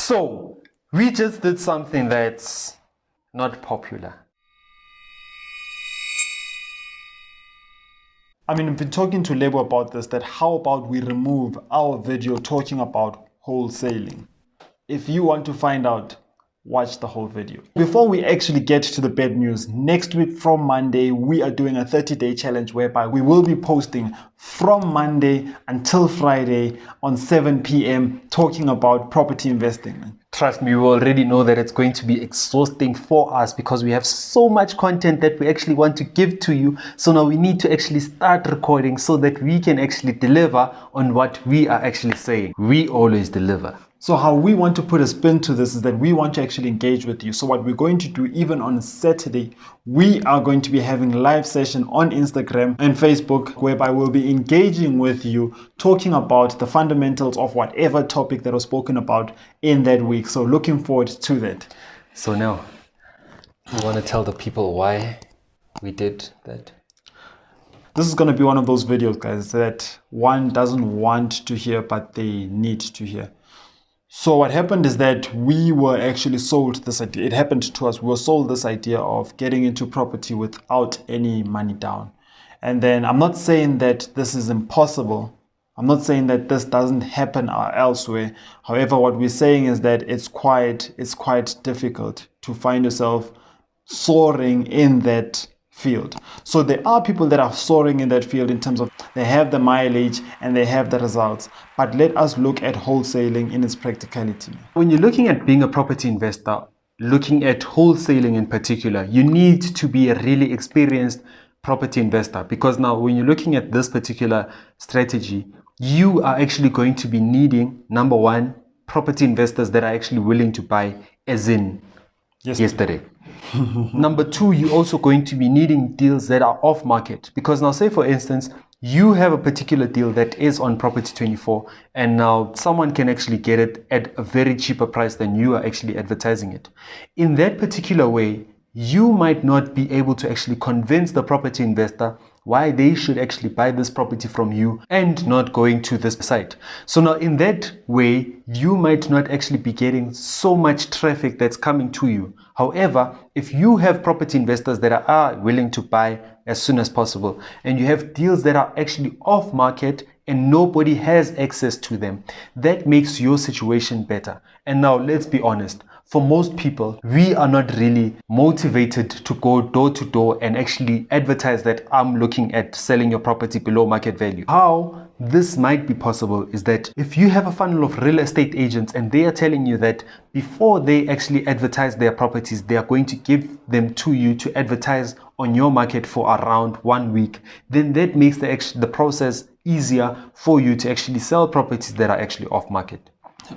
So, we just did something that's not popular. I mean, I've been talking to Lebo about this, that how about we remove our video talking about wholesaling? If you want to find out, watch the whole video. Before we actually get to the bad news, next week from Monday, we are doing a 30-day challenge whereby we will be posting from Monday until Friday on 7 p.m. talking about property investing. Trust me, we already know that it's going to be exhausting for us because we have so much content that we actually want to give to you. So now we need to actually start recording so that we can actually deliver on what we are actually saying. We always deliver. So how we want to put a spin to this is that we want to actually engage with you. So what we're going to do, even on Saturday, we are going to be having a live session on Instagram and Facebook whereby we'll be engaging with you, talking about the fundamentals of whatever topic that was spoken about in that week. So looking forward to that. So now, you want to tell the people why we did that? This is going to be one of those videos, guys, that one doesn't want to hear, but they need to hear. So what happened is that we were actually sold this idea. It happened to us. We were sold this idea of getting into property without any money down. And then I'm not saying that this is impossible. I'm not saying that this doesn't happen elsewhere. However, what we're saying is that it's quite difficult to find yourself soaring in that field. So there are people that are soaring in that field in terms of they have the mileage and they have the results. But let us look at wholesaling in its practicality. When you're looking at being a property investor, looking at wholesaling in particular, you need to be a really experienced property investor, because now when you're looking at this particular strategy, you are actually going to be needing, number one, property investors that are actually willing to buy, as in yesterday. Number two, you're also going to be needing deals that are off market, because now say for instance you have a particular deal that is on Property 24 and now someone can actually get it at a very cheaper price than you are actually advertising it. In that particular way, you might not be able to actually convince the property investor why they should actually buy this property from you and not going to this site. So now in that way, you might not actually be getting so much traffic that's coming to you. However, if you have property investors that are willing to buy as soon as possible, and you have deals that are actually off market and nobody has access to them, that makes your situation better. And now let's be honest, for most people, we are not really motivated to go door to door and actually advertise that I'm looking at selling your property below market value. How this might be possible is that if you have a funnel of real estate agents and they are telling you that before they actually advertise their properties, they are going to give them to you to advertise on your market for around 1 week, then that makes the process easier for you to actually sell properties that are actually off market.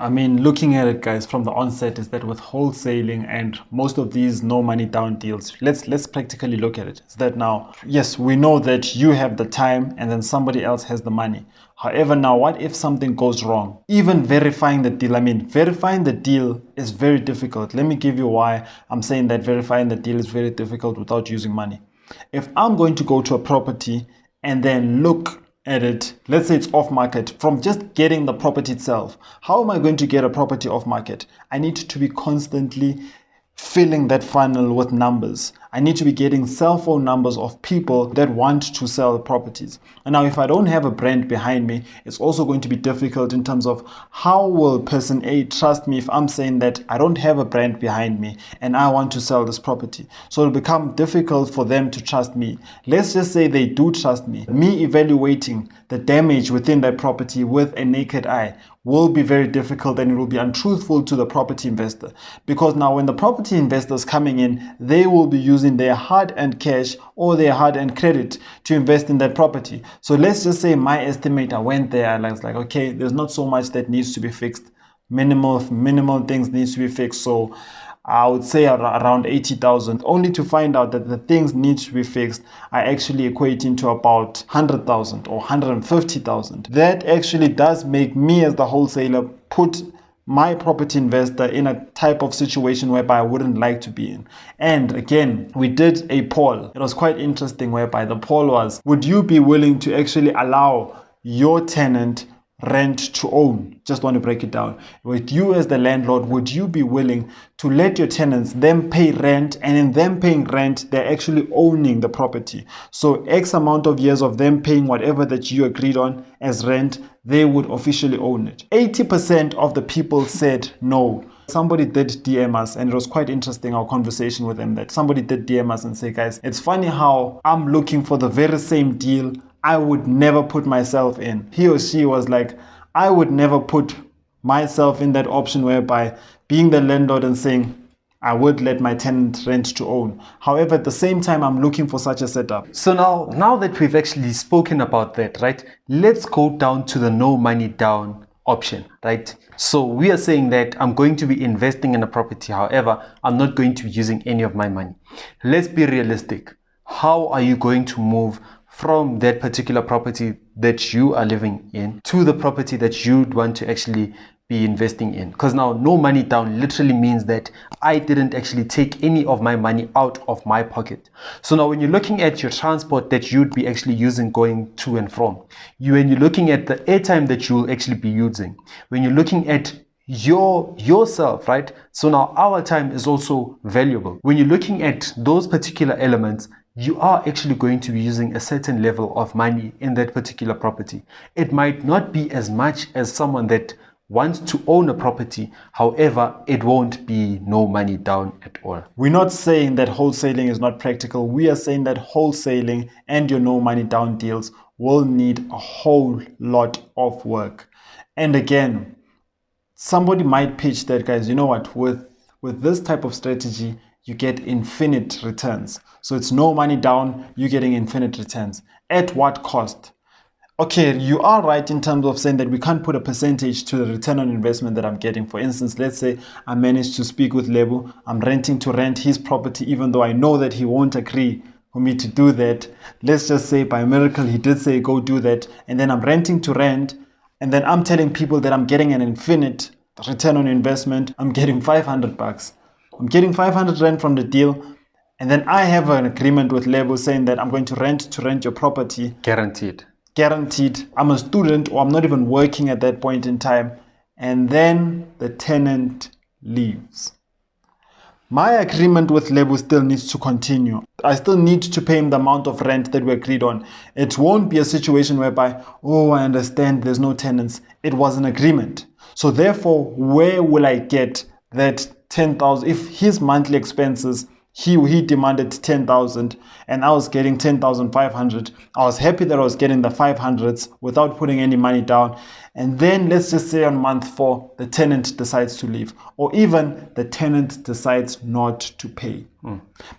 I mean, looking at it, guys, from the onset is that with wholesaling and most of these no money down deals, let's practically look at it. Is that now, yes, we know that you have the time and then somebody else has the money. However, now what if something goes wrong? Even verifying the deal, verifying the deal is very difficult. Let me give you why I'm saying that verifying the deal is very difficult without using money. If I'm going to go to a property and then look at it, let's say it's off market, from just getting the property itself, how am I going to get a property off market? I need to be constantly filling that funnel with numbers. I need to be getting cell phone numbers of people that want to sell the properties. And now if I don't have a brand behind me, it's also going to be difficult in terms of how will person A trust me if I'm saying that I don't have a brand behind me and I want to sell this property. So it'll become difficult for them to trust me. Let's just say they do trust me. Me evaluating the damage within that property with a naked eye will be very difficult, and it will be untruthful to the property investor, because now when the property investor is coming in, they will be using their hard-earned cash or their hard-earned credit to invest in that property. So let's just say my estimator went there and was like, okay, there's not so much that needs to be fixed. Minimal things needs to be fixed. So I would say around 80,000, only to find out that the things need to be fixed are actually equating to about 100,000 or 150,000. That actually does make me as the wholesaler put my property investor in a type of situation whereby I wouldn't like to be in. And again, we did a poll. It was quite interesting, whereby the poll was, would you be willing to actually allow your tenant rent to own? Just want to break it down. With you as the landlord, would you be willing to let your tenants them pay rent, and in them paying rent, they're actually owning the property? So X amount of years of them paying whatever that you agreed on as rent, they would officially own it. 80% of the people said no. Somebody did DM us, and it was quite interesting, our conversation with them, that somebody did DM us and say, guys, it's funny how I'm looking for the very same deal I would never put myself in. He or she was like, I would never put myself in that option whereby being the landlord and saying, I would let my tenant rent to own. However, at the same time, I'm looking for such a setup. So now that we've actually spoken about that, right, let's go down to the no money down option, right? So we are saying that I'm going to be investing in a property. However, I'm not going to be using any of my money. Let's be realistic. How are you going to move from that particular property that you are living in to the property that you'd want to actually be investing in? Because now no money down literally means that I didn't actually take any of my money out of my pocket. So now when you're looking at your transport that you'd be actually using going to and from, when you're looking at the airtime that you'll actually be using, when you're looking at yourself, right? So now our time is also valuable. When you're looking at those particular elements, you are actually going to be using a certain level of money in that particular property. It might not be as much as someone that wants to own a property. However, it won't be no money down at all. We're not saying that wholesaling is not practical. We are saying that wholesaling and your no money down deals will need a whole lot of work. And again, somebody might pitch that, guys, you know what, with this type of strategy, you get infinite returns. So it's no money down, you're getting infinite returns. At what cost? Okay, you are right in terms of saying that we can't put a percentage to the return on investment that I'm getting. For instance, let's say I managed to speak with Lebu. I'm renting to rent his property, even though I know that he won't agree for me to do that. Let's just say by miracle, he did say, go do that. And then I'm renting to rent. And then I'm telling people that I'm getting an infinite return on investment. I'm getting 500 bucks. I'm getting 500 rent from the deal. And then I have an agreement with Lebu saying that I'm going to rent your property. Guaranteed. I'm a student, or I'm not even working at that point in time. And then the tenant leaves. My agreement with Lebu still needs to continue. I still need to pay him the amount of rent that we agreed on. It won't be a situation whereby, oh, I understand there's no tenants. It was an agreement. So therefore, where will I get that 10,000? If his monthly expenses, he demanded 10,000 and I was getting 10,500. I was happy that I was getting the 500s without putting any money down. And then let's just say on month 4, the tenant decides to leave, or even the tenant decides not to pay.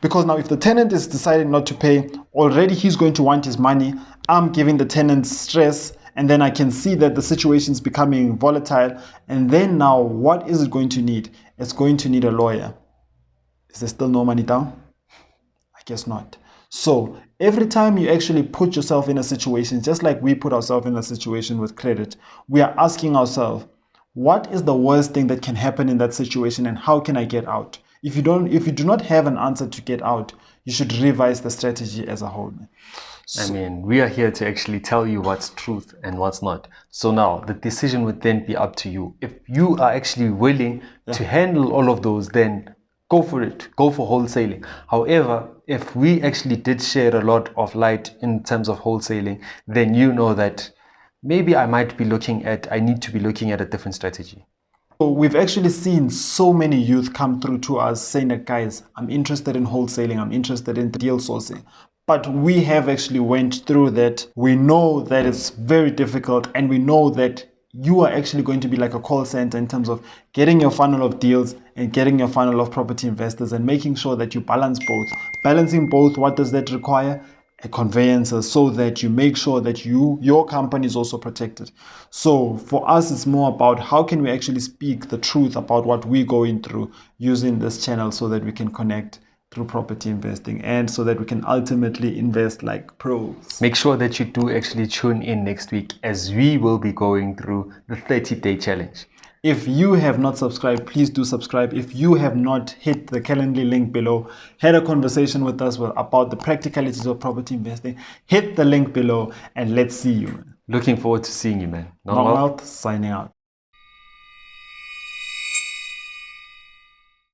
Because now if the tenant is deciding not to pay, already he's going to want his money. I'm giving the tenant stress, and then I can see that the situation is becoming volatile. And then now what is it going to need? It's going to need a lawyer. Is there still no money down? I guess not. So every time you actually put yourself in a situation, just like we put ourselves in a situation with credit, we are asking ourselves, what is the worst thing that can happen in that situation, and how can I get out? If you do not have an answer to get out, you should revise the strategy as a whole. I mean, we are here to actually tell you what's truth and what's not. So now the decision would then be up to you. If you are actually willing to handle all of those, then go for it. Go for wholesaling. However, if we actually did share a lot of light in terms of wholesaling, then you know that maybe I need to be looking at a different strategy. So we've actually seen so many youth come through to us saying that, guys, I'm interested in wholesaling, I'm interested in deal sourcing. But we have actually went through that. We know that it's very difficult, and we know that you are actually going to be like a call center in terms of getting your funnel of deals and getting your funnel of property investors, and making sure that you balance both. Balancing both, what does that require? A conveyancer, so that you make sure that your company is also protected. So for us, it's more about how can we actually speak the truth about what we're going through using this channel, so that we can connect through property investing, and so that we can ultimately invest like pros. Make sure that you do actually tune in next week, as we will be going through the 30-day challenge. If you have not subscribed, please do subscribe. If you have not hit the Calendly link below, had a conversation with us about the practicalities of property investing, hit the link below, and let's see you. Looking forward to seeing you, man. Normal signing out.